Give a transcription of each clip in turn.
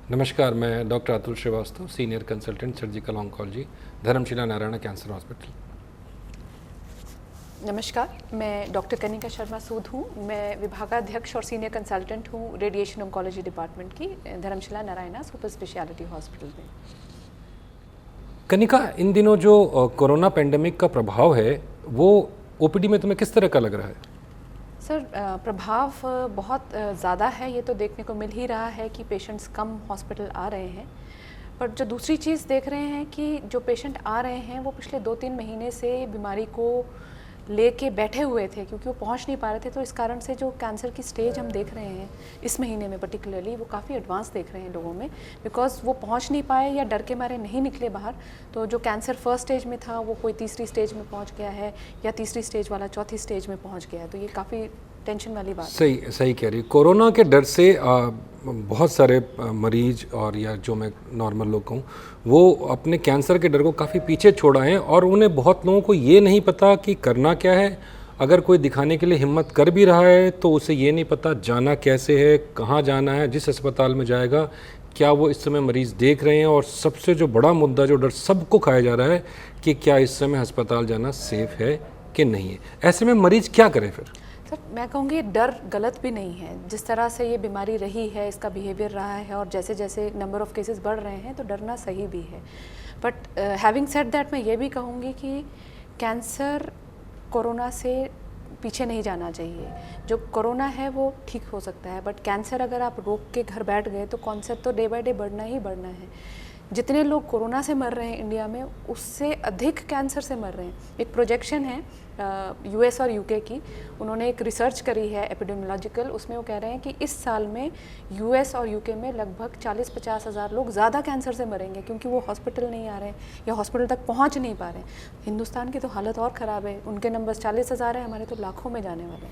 नमस्कार, मैं doctor Atul Srivastava, senior consultant surgical oncology, Dharamshila Narayana cancer hospital. नमस्कार, मैं डॉक्टर कनिका शर्मा सूद हूँ। मैं विभागाध्यक्ष और सीनियर कंसल्टेंट हूँ रेडिएशन ऑन्कोलॉजी डिपार्टमेंट की Dharamshila Narayana super speciality hospital में। कनिका, इन दिनों जो कोरोना पेंडेमिक का प्रभाव है वो ओपीडी में तुम्हें किस तरह का लग रहा है? सर, प्रभाव बहुत ज़्यादा है। ये तो देखने को मिल ही रहा है कि पेशेंट्स कम हॉस्पिटल आ रहे हैं। पर जो दूसरी चीज़ देख रहे हैं कि जो पेशेंट आ रहे हैं वो पिछले 2-3 महीने से बीमारी को लेके बैठे हुए थे, क्योंकि वो पहुंच नहीं पा रहे थे। तो इस कारण से जो कैंसर की स्टेज हम देख रहे हैं इस महीने में पर्टिकुलरली, वो काफ़ी एडवांस देख रहे हैं लोगों में, बिकॉज वो पहुंच नहीं पाए या डर के मारे नहीं निकले बाहर। तो जो कैंसर फर्स्ट स्टेज में था वो कोई तीसरी स्टेज में पहुंच गया है, या तीसरी स्टेज वाला चौथी स्टेज में पहुंच गया है। तो ये काफ़ी टेंशन वाली बात है। सही कह रही। कोरोना के डर से बहुत सारे मरीज और या जो मैं नॉर्मल लोग कहूँ वो अपने कैंसर के डर को काफ़ी पीछे छोड़ा है, और उन्हें बहुत लोगों को ये नहीं पता कि करना क्या है। अगर कोई दिखाने के लिए हिम्मत कर भी रहा है तो उसे ये नहीं पता जाना कैसे है, कहाँ जाना है, जिस अस्पताल में जाएगा क्या वो इस समय मरीज़ देख रहे हैं। और सबसे जो बड़ा मुद्दा, जो डर सबको खाया जा रहा है कि क्या इस समय अस्पताल जाना सेफ़ है कि नहीं है। ऐसे में मरीज़ क्या करे फिर? सर, मैं कहूँगी डर गलत भी नहीं है। जिस तरह से ये बीमारी रही है, इसका बिहेवियर रहा है, और जैसे जैसे नंबर ऑफ़ केसेस बढ़ रहे हैं तो डरना सही भी है। बट हैविंग सेड दैट, मैं ये भी कहूँगी कि कैंसर कोरोना से पीछे नहीं जाना चाहिए। जो कोरोना है वो ठीक हो सकता है, बट कैंसर अगर आप रोक के घर बैठ गए तो कैंसर तो डे बाय डे बढ़ना ही बढ़ना है। जितने लोग कोरोना से मर रहे हैं इंडिया में, उससे अधिक कैंसर से मर रहे हैं। एक प्रोजेक्शन है यूएस और यूके की, उन्होंने एक रिसर्च करी है एपिडेमियोलॉजिकल। उसमें वो कह रहे हैं कि इस साल में यूएस और यूके में लगभग 40-50 हज़ार लोग ज़्यादा कैंसर से मरेंगे, क्योंकि वो हॉस्पिटल नहीं आ रहे हैं या हॉस्पिटल तक पहुंच नहीं पा रहे हैं। हिंदुस्तान की तो हालत और ख़राब है। उनके नंबर्स 40 हज़ार है, हमारे तो लाखों में जाने वाले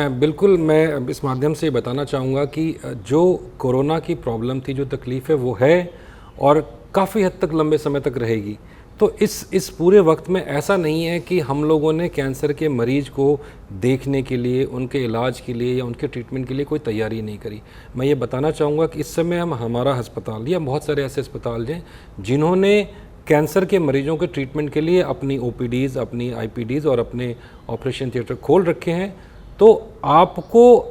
हैं। मैं इस माध्यम से बताना चाहूँगा कि जो कोरोना की प्रॉब्लम थी, जो तकलीफ़ है वो है और काफ़ी हद तक लंबे समय तक रहेगी। तो इस पूरे वक्त में ऐसा नहीं है कि हम लोगों ने कैंसर के मरीज को देखने के लिए, उनके इलाज के लिए या उनके ट्रीटमेंट के लिए कोई तैयारी नहीं करी। मैं ये बताना चाहूँगा कि इस समय हमारा अस्पताल या बहुत सारे ऐसे अस्पताल हैं जिन्होंने कैंसर के मरीजों के ट्रीटमेंट के लिए अपनी ओपीडीज़, अपनी आईपीडीज़ और अपने ऑपरेशन थिएटर खोल रखे हैं। तो आपको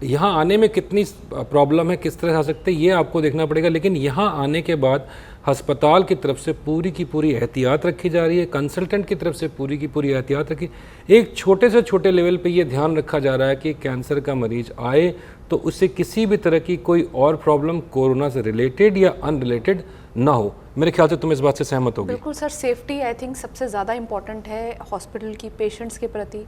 यहाँ आने में कितनी प्रॉब्लम है, किस तरह से आ सकते हैं, ये आपको देखना पड़ेगा। लेकिन यहाँ आने के बाद अस्पताल की तरफ से पूरी की पूरी एहतियात रखी जा रही है, कंसल्टेंट की तरफ से पूरी की पूरी एहतियात रखी। एक छोटे से छोटे लेवल पे ये ध्यान रखा जा रहा है कि कैंसर का मरीज आए तो उससे किसी भी तरह की कोई और प्रॉब्लम कोरोना से रिलेटेड या अनरिलेटेड ना हो। मेरे ख्याल से तुम इस बात से सहमत होगी। बिल्कुल सर, सेफ्टी आई थिंक सबसे ज़्यादा इम्पॉर्टेंट है हॉस्पिटल की पेशेंट्स के प्रति।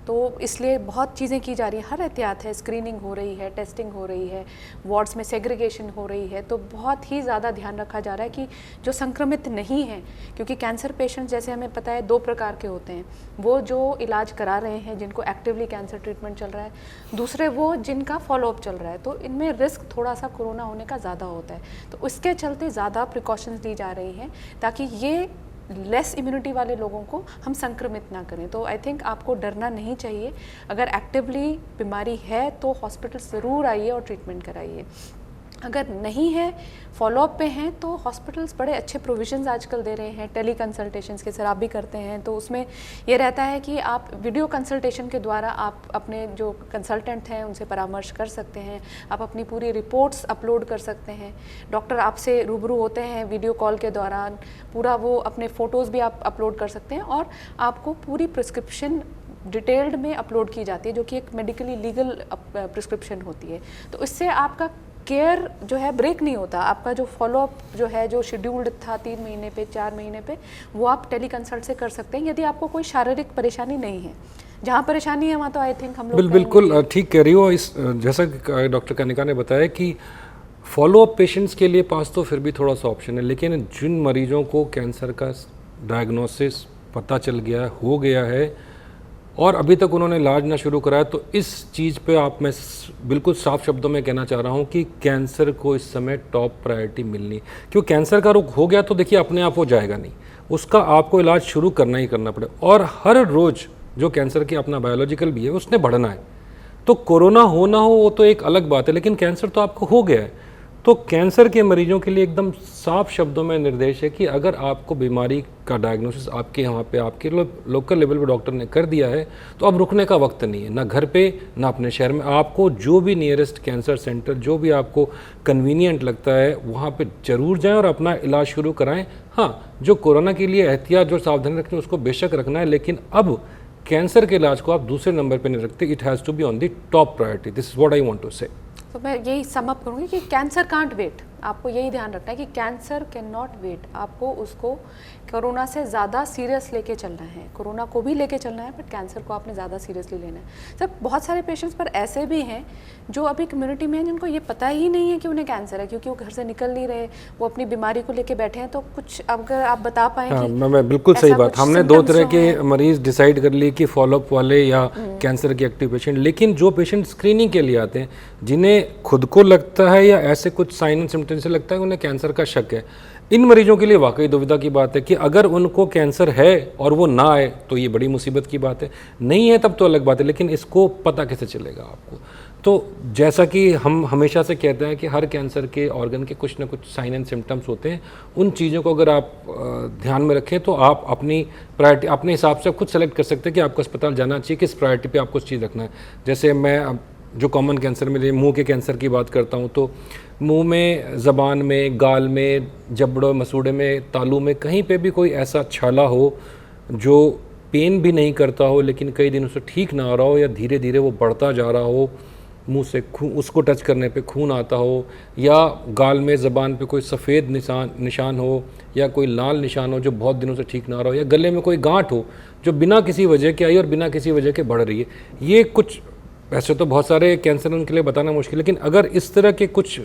तो इसलिए बहुत चीज़ें की जा रही है, हर एहतियात है। स्क्रीनिंग हो रही है, टेस्टिंग हो रही है, वार्ड्स में सेग्रीगेशन हो रही है। तो बहुत ही ज़्यादा ध्यान रखा जा रहा है कि जो संक्रमित नहीं हैं, क्योंकि कैंसर पेशेंट्स जैसे हमें पता है 2 प्रकार के होते हैं। वो जो इलाज करा रहे हैं, जिनको एक्टिवली कैंसर ट्रीटमेंट चल रहा है, दूसरे वो जिनका फॉलोअप चल रहा है। तो इनमें रिस्क थोड़ा सा कोरोना होने का ज़्यादा होता है। तो उसके चलते ज़्यादा प्रिकॉशंस ली जा रही हैं ताकि ये लेस इम्यूनिटी वाले लोगों को हम संक्रमित ना करें। तो आई थिंक आपको डरना नहीं चाहिए। अगर एक्टिवली बीमारी है तो हॉस्पिटल ज़रूर आइए और ट्रीटमेंट कराइए। अगर नहीं है, फॉलोअप पे हैं, तो हॉस्पिटल्स बड़े अच्छे प्रोविजंस आजकल दे रहे हैं टेली कंसल्टेशंस के। सर, आप भी करते हैं, तो उसमें ये रहता है कि आप वीडियो कंसल्टेशन के द्वारा आप अपने जो कंसल्टेंट हैं उनसे परामर्श कर सकते हैं। आप अपनी पूरी रिपोर्ट्स अपलोड कर सकते हैं। डॉक्टर आपसे रूबरू होते हैं वीडियो कॉल के दौरान, पूरा वो अपने फ़ोटोज़ भी आप अपलोड कर सकते हैं, और आपको पूरी प्रिस्क्रिप्शन डिटेल्ड में अपलोड की जाती है, जो कि एक मेडिकली लीगल प्रिस्क्रिप्शन होती है। तो इससे आपका केयर जो है ब्रेक नहीं होता। आपका जो फॉलोअप जो है, जो शेड्यूल्ड था 3 महीने पे, 4 महीने पे, वो आप टेली कंसल्ट से कर सकते हैं, यदि आपको कोई शारीरिक परेशानी नहीं है। जहाँ परेशानी है वहाँ तो आई थिंक हम लोग बिल्कुल ठीक कह रही हो। जैसा डॉक्टर कनिका ने बताया कि फॉलोअप पेशेंट्स के लिए पास तो फिर भी थोड़ा सा ऑप्शन है, लेकिन जिन मरीजों को कैंसर का डायग्नोसिस पता चल गया, हो गया है, और अभी तक उन्होंने इलाज ना शुरू कराया, तो इस चीज़ पे मैं बिल्कुल साफ शब्दों में कहना चाह रहा हूँ कि कैंसर को इस समय टॉप प्रायोरिटी मिलनी। क्यों, कैंसर का रोग हो गया तो देखिए अपने आप हो जाएगा नहीं, उसका आपको इलाज शुरू करना ही करना पड़ेगा। और हर रोज़ जो कैंसर की अपना बायोलॉजिकल भी है उसने बढ़ना है। तो कोरोना हो ना हो वो तो एक अलग बात है, लेकिन कैंसर तो आपको हो गया है। तो कैंसर के मरीजों के लिए एकदम साफ शब्दों में निर्देश है कि अगर आपको बीमारी का डायग्नोसिस आपके यहाँ पे आपके लोकल लेवल पे डॉक्टर ने कर दिया है तो अब रुकने का वक्त नहीं है, ना घर पे ना अपने शहर में। आपको जो भी नियरेस्ट कैंसर सेंटर जो भी आपको कन्वीनियंट लगता है वहाँ पे जरूर जाएं और अपना इलाज शुरू कराएं। हाँ, जो कोरोना के लिए एहतियात जो सावधानी रखनी है उसको बेशक रखना है, लेकिन अब कैंसर के इलाज को आप दूसरे नंबर पे नहीं रखते। It has to be on the top priority. This is what I want to say. तो मैं यही सम अप करूँगी कि कैंसर कांट वेट। आपको यही ध्यान रखना है कि कैंसर कैन नॉट वेट। आपको उसको कोरोना से ज़्यादा सीरियस लेके चलना है। कोरोना को भी लेके चलना है, बट कैंसर को आपने ज़्यादा सीरियसली लेना है। सर, बहुत सारे पेशेंट्स पर ऐसे भी हैं जो अभी कम्युनिटी में हैं जिनको ये पता ही नहीं है कि उन्हें कैंसर है, क्योंकि वो घर से निकल नहीं रहे, वो अपनी बीमारी को लेके बैठे हैं। तो कुछ अगर आप बता पाएँ। हाँ, मैं बिल्कुल सही बात। हमने दो तरह के मरीज डिसाइड कर लिए कि फॉलोअप वाले या कैंसर के एक्टिव पेशेंट। लेकिन जो पेशेंट स्क्रीनिंग के लिए आते हैं, जिन्हें खुद को लगता है या ऐसे कुछ साइन एंड सिम्टम से लगता है उन्हें कैंसर का शक है, इन मरीजों के लिए वाकई दुविधा की बात है कि अगर उनको कैंसर है और वो ना आए तो ये बड़ी मुसीबत की बात है, नहीं है तब तो अलग बात है, लेकिन इसको पता कैसे चलेगा आपको। तो जैसा कि हम हमेशा से कहते हैं कि हर कैंसर के ऑर्गन के कुछ ना कुछ साइन एंड सिम्टम्स होते हैं, उन चीज़ों को अगर आप ध्यान में रखें तो आप अपनी प्रायोरिटी अपने हिसाब से खुद सेलेक्ट कर सकते हैं कि आपको अस्पताल जाना चाहिए, किस प्रायोरिटी पे आपको उस चीज़ रखना है। जैसे मैं जो कॉमन कैंसर में मुंह के कैंसर की बात करता हूँ, तो मुंह में, ज़बान में, गाल में, जबड़ों, मसूड़े में, तालू में कहीं पे भी कोई ऐसा छाला हो जो पेन भी नहीं करता हो लेकिन कई दिनों से ठीक ना आ रहा हो, या धीरे धीरे वो बढ़ता जा रहा हो, मुंह से खून, उसको टच करने पे खून आता हो, या गाल में, ज़बान पे कोई सफ़ेद निशान हो, या कोई लाल निशान हो जो बहुत दिनों से ठीक ना आ रहा हो, या गले में कोई गांठ हो जो बिना किसी वजह के आई और बिना किसी वजह के बढ़ रही है। ये कुछ, वैसे तो बहुत सारे कैंसर उनके लिए बताना मुश्किल है, लेकिन अगर इस तरह के कुछ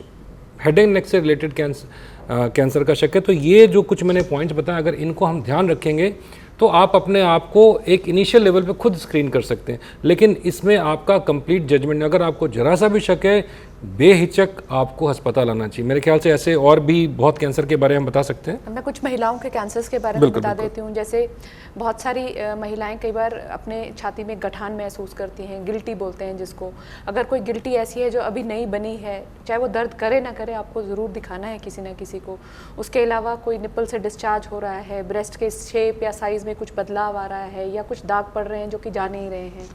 हेड एंड नेक से रिलेटेड कैंसर का शक है तो ये जो कुछ मैंने पॉइंट्स बताए, अगर इनको हम ध्यान रखेंगे तो आप अपने आप को एक इनिशियल लेवल पे खुद स्क्रीन कर सकते हैं। लेकिन इसमें आपका कंप्लीट जजमेंट, अगर आपको जरा सा भी शक है, बेहिचक आपको अस्पताल आना चाहिए। मेरे ख्याल से ऐसे और भी बहुत कैंसर के बारे में बता सकते हैं। मैं कुछ महिलाओं के कैंसर्स के बारे में बता देती हूँ। जैसे बहुत सारी महिलाएं कई बार अपने छाती में गठान महसूस करती हैं, गिल्टी बोलते हैं जिसको। अगर कोई गिल्टी ऐसी है जो अभी नई बनी है, चाहे वो दर्द करे ना करे, आपको ज़रूर दिखाना है किसी ना किसी को। उसके अलावा कोई निपल से डिस्चार्ज हो रहा है, ब्रेस्ट के शेप या साइज़ में कुछ बदलाव आ रहा है, या कुछ दाग पड़ रहे हैं जो कि जा नहीं रहे हैं,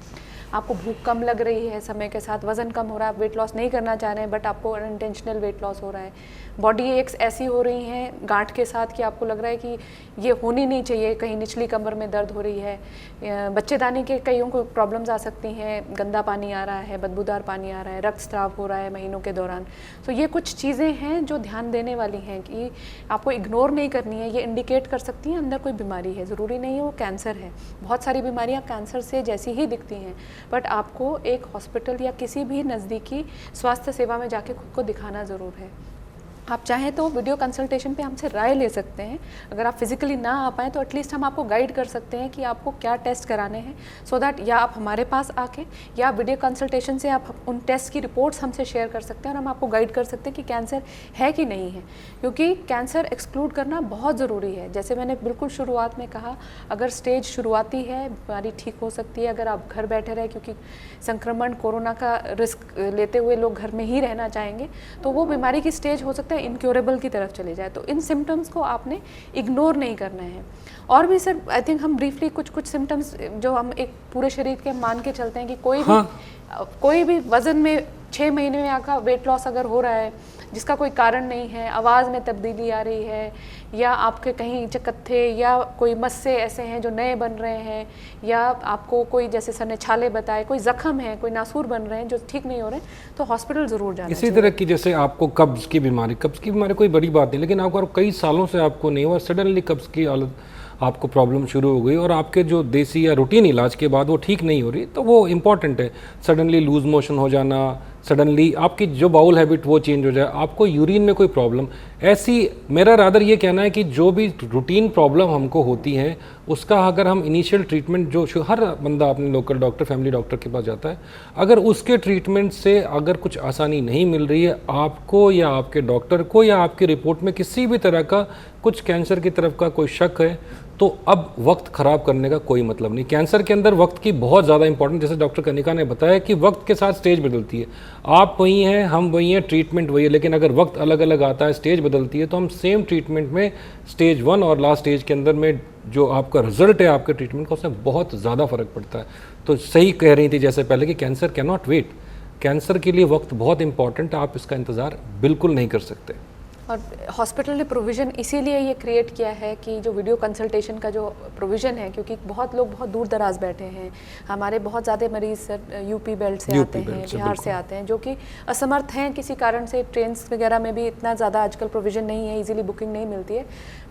आपको भूख कम लग रही है समय के साथ, वज़न कम हो रहा है, आप वेट लॉस नहीं करना चाह रहे हैं बट आपको अनइंटेंशनल वेट लॉस हो रहा है, बॉडी एक्स ऐसी हो रही हैं गांठ के साथ कि आपको लग रहा है कि ये होनी नहीं चाहिए, कहीं निचली कमर में दर्द हो रही है, बच्चेदानी के कईयों को प्रॉब्लम्स आ सकती हैं, गंदा पानी आ रहा है, बदबूदार पानी आ रहा है, रक्तस्राव हो रहा है महीनों के दौरान। तो ये कुछ चीज़ें हैं जो ध्यान देने वाली हैं कि आपको इग्नोर नहीं करनी है। ये इंडिकेट कर सकती हैं अंदर कोई बीमारी है, ज़रूरी नहीं है वो कैंसर है। बहुत सारी बीमारियाँ कैंसर से जैसी ही दिखती हैं, बट आपको एक हॉस्पिटल या किसी भी नज़दीकी स्वास्थ्य सेवा में जाके खुद को दिखाना ज़रूर है। आप चाहें तो वीडियो कंसल्टेशन पे हमसे राय ले सकते हैं। अगर आप फिजिकली ना आ पाएँ तो एटलीस्ट हम आपको गाइड कर सकते हैं कि आपको क्या टेस्ट कराने हैं, सो दैट या आप हमारे पास आके या वीडियो कंसल्टेशन से आप उन टेस्ट की रिपोर्ट्स हमसे शेयर कर सकते हैं और हम आपको गाइड कर सकते हैं कि कैंसर है कि नहीं है। क्योंकि कैंसर एक्सक्लूड करना बहुत ज़रूरी है। जैसे मैंने बिल्कुल शुरुआत में कहा, अगर स्टेज शुरुआती है, बीमारी ठीक हो सकती है अगर आप घर बैठे रहे, क्योंकि संक्रमण कोरोना का रिस्क लेते हुए लोग घर में ही रहना चाहेंगे, तो वो बीमारी की स्टेज हो सकता है इनक्योरेबल की तरफ चले जाए। तो इन सिम्टम्स को आपने इग्नोर नहीं करना है। और भी सर, आई थिंक हम ब्रीफली कुछ सिम्टम्स जो हम एक पूरे शरीर के मान के चलते हैं कि कोई भी वजन में 6 महीने में आका वेट लॉस अगर हो रहा है जिसका कोई कारण नहीं है, आवाज़ में तब्दीली आ रही है, या आपके कहीं चकत्थे या कोई मस्से ऐसे हैं जो नए बन रहे हैं, या आपको कोई, जैसे सर ने छाले बताए, कोई जख्म है, कोई नासूर बन रहे हैं जो ठीक नहीं हो रहे, तो हॉस्पिटल ज़रूर जाना इसी तरह की, जैसे आपको कब्ज़ की बीमारी कोई बड़ी बात नहीं, लेकिन आपको कई सालों से आपको नहीं हुआ, सडनली कब्ज़ की हालत आपको प्रॉब्लम शुरू हो गई और आपके जो देसी या रूटीन इलाज के बाद वो ठीक नहीं हो रही, तो वो इम्पॉर्टेंट है। सडनली लूज मोशन हो जाना, सडनली आपकी जो बाउल हैबिट वो चेंज हो जाए, आपको यूरिन में कोई प्रॉब्लम, ऐसी, मेरा रादर ये कहना है कि जो भी रूटीन प्रॉब्लम हमको होती है उसका अगर हम इनिशियल ट्रीटमेंट, जो हर बंदा अपने लोकल डॉक्टर, फैमिली डॉक्टर के पास जाता है, अगर उसके ट्रीटमेंट से अगर कुछ आसानी नहीं मिल रही है आपको या आपके डॉक्टर को, या आपकी रिपोर्ट में किसी भी तरह का कुछ कैंसर की तरफ का कोई शक है, तो अब वक्त ख़राब करने का कोई मतलब नहीं। कैंसर के अंदर वक्त की बहुत ज़्यादा इंपॉर्टेंट, जैसे डॉक्टर कनिका ने बताया कि वक्त के साथ स्टेज बदलती है। आप वही हैं, हम वही हैं, ट्रीटमेंट वही है, लेकिन अगर वक्त अलग अलग आता है, स्टेज बदलती है, तो हम सेम ट्रीटमेंट में स्टेज 1 और लास्ट स्टेज के अंदर में जो आपका रिजल्ट है आपके ट्रीटमेंट का, उसमें बहुत ज़्यादा फ़र्क पड़ता है। तो सही कह रही थी जैसे पहले कि cancer can not wait, cancer के लिए वक्त बहुत इंपॉर्टेंट है, आप इसका इंतज़ार बिल्कुल नहीं कर सकते। और हॉस्पिटल ने प्रोविज़न इसीलिए ये क्रिएट किया है कि जो वीडियो कंसल्टेशन का जो प्रोविज़न है, क्योंकि बहुत लोग बहुत दूर दराज बैठे हैं, हमारे बहुत ज़्यादा मरीज़ सर यूपी बेल्ट से आते हैं, बिहार से आते हैं, जो कि असमर्थ हैं किसी कारण से। ट्रेन्स वगैरह में भी इतना ज़्यादा आजकल प्रोविज़न नहीं है, इजीली बुकिंग नहीं मिलती है,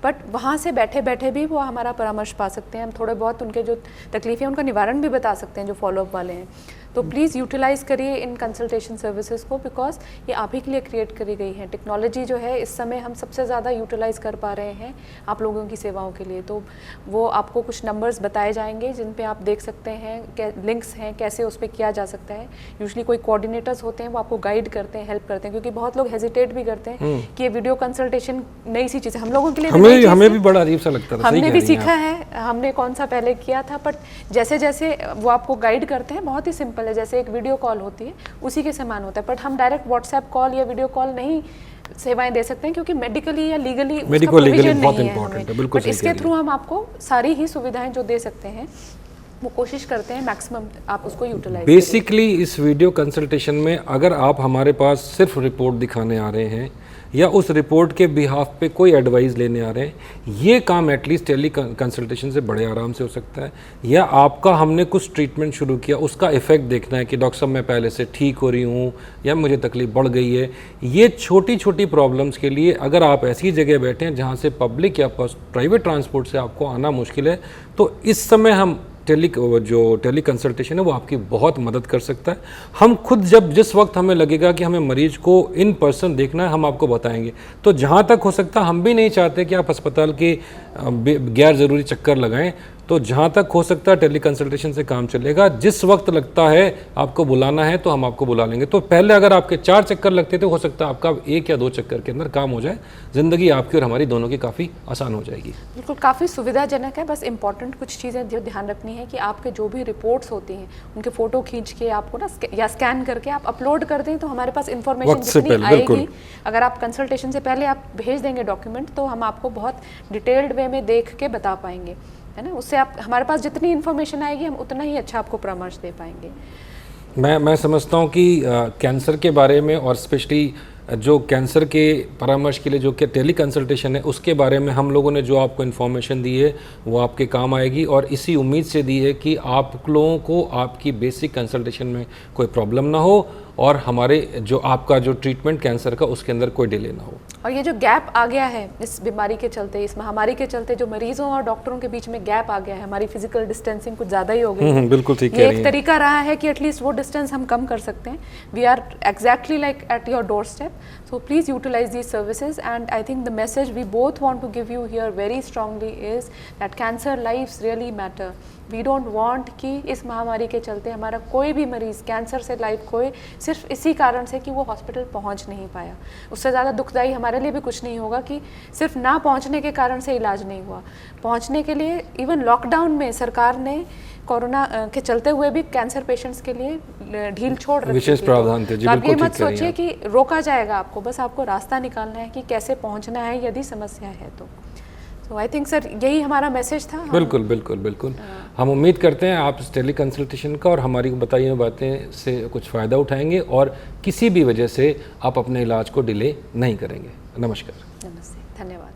बट वहाँ से बैठे बैठे भी वो हमारा परामर्श पा सकते हैं। हम थोड़े बहुत उनके जो तकलीफ़ें उनका निवारण भी बता सकते हैं, जो फॉलोअप वाले हैं। तो प्लीज़ यूटिलाइज़ करिए इन कंसल्टेशन सर्विसेज को, बिकॉज ये आप ही के लिए क्रिएट करी गई है। टेक्नोलॉजी जो है इस समय हम सबसे ज़्यादा यूटिलाइज़ कर पा रहे हैं आप लोगों की सेवाओं के लिए। तो वो आपको कुछ नंबर्स बताए जाएंगे जिन पे आप देख सकते हैं, लिंक्स हैं कैसे उस पर किया जा सकता है। यूजुअली कोई कोऑर्डिनेटर्स होते हैं, वो आपको गाइड करते हैं, हेल्प करते हैं, क्योंकि बहुत लोग हेजिटेट भी करते हैं कि ये वीडियो कंसल्टेशन नई सी चीज़ है। हम लोगों के लिए हमें भी बड़ा अजीब सा लगता था, हमने भी सीखा है, हमने कौन सा पहले किया था, बट जैसे जैसे वो आपको गाइड करते हैं, बहुत ही सिंपल है, जैसे एक वीडियो कॉल होती है उसी के समान होता है। बट हम डायरेक्ट व्हाट्सएप कॉल या वीडियो कॉल नहीं सेवाएं दे सकते हैं, क्योंकि मेडिकली या लीगली बहुत इंपॉर्टेंट है। बिल्कुल, बट इसके थ्रू हम आपको सारी ही सुविधाएं जो दे सकते हैं वो कोशिश करते हैं मैक्सिमम आप उसको यूटिलाइज। बेसिकली इस वीडियो कंसल्टेशन में अगर आप हमारे पास सिर्फ रिपोर्ट दिखाने आ रहे हैं या उस रिपोर्ट के बिहाफ पे कोई एडवाइस लेने आ रहे हैं, ये काम एटलीस्ट टेली कंसल्टेशन से बड़े आराम से हो सकता है। या आपका हमने कुछ ट्रीटमेंट शुरू किया, उसका इफेक्ट देखना है कि डॉक्टर साहब मैं पहले से ठीक हो रही हूँ या मुझे तकलीफ बढ़ गई है। ये छोटी छोटी प्रॉब्लम्स के लिए अगर आप ऐसी जगह बैठे हैं जहाँ से पब्लिक या प्राइवेट ट्रांसपोर्ट से आपको आना मुश्किल है, तो इस समय हम टेली कंसल्टेशन है वो आपकी बहुत मदद कर सकता है। हम खुद जिस वक्त हमें लगेगा कि हमें मरीज को इन पर्सन देखना है, हम आपको बताएंगे। तो जहाँ तक हो सकता है, हम भी नहीं चाहते कि आप अस्पताल के गैर ज़रूरी चक्कर लगाएं, तो जहाँ तक हो सकता है टेली कंसल्टेशन से काम चलेगा। जिस वक्त लगता है आपको बुलाना है तो हम आपको बुला लेंगे। तो पहले अगर आपके 4 चक्कर लगते थे, हो सकता है आपका 1 या 2 चक्कर के अंदर काम हो जाए। ज़िंदगी आपकी और हमारी दोनों की काफ़ी आसान हो जाएगी। बिल्कुल, काफ़ी सुविधाजनक है। बस इंपॉर्टेंट कुछ चीज़ें जो ध्यान रखनी है कि आपके जो भी रिपोर्ट्स होती हैं उनके फ़ोटो खींच के आपको ना या स्कैन करके आप अपलोड कर दें, तो हमारे पास इंफॉर्मेशन जितनी आएगी, अगर आप कंसल्टेशन से पहले आप भेज देंगे डॉक्यूमेंट, तो हम आपको बहुत डिटेल्ड वे में देख के बता पाएंगे, है ना। उससे आप हमारे पास जितनी इन्फॉर्मेशन आएगी हम उतना ही अच्छा आपको परामर्श दे पाएंगे। मैं समझता हूँ कि कैंसर के बारे में और स्पेशली जो कैंसर के परामर्श के लिए जो कि टेली कंसल्टेशन है, उसके बारे में हम लोगों ने जो आपको इन्फॉर्मेशन दी है वो आपके काम आएगी। और इसी उम्मीद से दी है कि आप लोगों को आपकी बेसिक कंसल्टेशन में कोई प्रॉब्लम ना हो और हमारे जो आपका जो ट्रीटमेंट कैंसर का उसके अंदर कोई डिले ना हो। और ये जो गैप आ गया है इस बीमारी के चलते, इस महामारी के चलते, जो मरीजों और डॉक्टरों के बीच में गैप आ गया है, हमारी फिजिकल डिस्टेंसिंग कुछ ज़्यादा ही हो गई है। बिल्कुल ठीक ये एक तरीका रहा है कि एटलीस्ट वो डिस्टेंस हम कम कर सकते हैं। We are exactly like at your doorstep, so please utilize these services. And I think the message we both want to give you here very strongly is that cancer lives really matter. We don't want कि इस महामारी के चलते हमारा कोई भी मरीज़ cancer से लाइफ खोए सिर्फ इसी कारण से कि वो हॉस्पिटल पहुंच नहीं पाया। उससे ज़्यादा दुखदाई हमारे लिए भी कुछ नहीं होगा कि सिर्फ ना पहुंचने के कारण से इलाज नहीं हुआ। पहुंचने के लिए इवन लॉकडाउन में सरकार ने कोरोना के चलते हुए भी कैंसर पेशेंट्स के लिए ढील छोड़ रखी थी। विशेष प्रावधान थे जी, आप ये बिल्कुल मत सोचिए कि रोका जाएगा आपको, बस आपको रास्ता निकालना है कि कैसे पहुंचना है यदि समस्या है तो। तो आई थिंक सर यही हमारा मैसेज था। बिल्कुल बिल्कुल बिल्कुल। हम उम्मीद करते हैं आप इस टेली कंसल्टेशन का और हमारी बताई हुई बातें से कुछ फ़ायदा उठाएंगे और किसी भी वजह से आप अपने इलाज को डिले नहीं करेंगे। नमस्कार। नमस्ते, धन्यवाद।